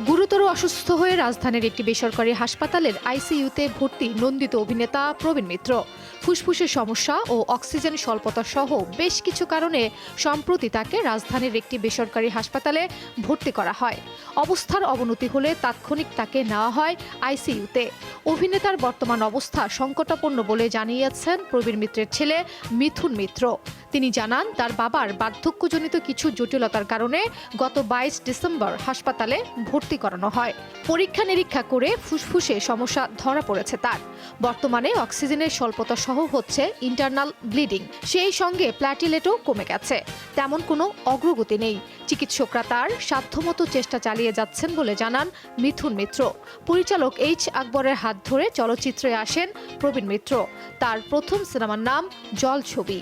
গুরুতর অসুস্থ হয়ে রাজধানীর একটি বেসরকারি হাসপাতালের আইসিইউতে ভর্তি নন্দিত অভিনেতা প্রবীণ মিত্র। ফুসফুসের সমস্যা ও অক্সিজেন স্বল্পতা সহ বেশ কিছু কারণে সম্প্রতি তাকে রাজধানীর একটি বেসরকারি হাসপাতালে ভর্তি করা হয়। অবস্থার অবনতি হলে তাৎক্ষণিক তাকে নেওয়া হয় আইসিইউতে। অভিনেতার বর্তমান অবস্থা সংকটাপন্ন বলে জানিয়েছেন প্রবীণ মিত্রের ছেলে মিথুন মিত্র। তিনি জানান, তার বাবার বার্ধক্যজনিত কিছু জটিলতার কারণে গত 22 ডিসেম্বর হাসপাতালে ভর্তি করানো হয়। পরীক্ষা নিরীক্ষা করে ফুসফুসে সমস্যা ধরা পড়েছে তার। বর্তমানে অক্সিজেনের স্বল্পতা সহ হচ্ছে ইন্টারনাল ব্লিডিং, সেই সঙ্গে প্ল্যাটিলেটও কমে গেছে। তেমন কোনো অগ্রগতি নেই। চিকিৎসকরা তার সাধ্যমতো চেষ্টা চালিয়ে যাচ্ছেন বলে জানান মিথুন মিত্র। পরিচালক এইচ আকবরের হাত ধরে চলচ্চিত্রে আসেন প্রবীণ মিত্র। তার প্রথম সিনেমার নাম জল ছবি।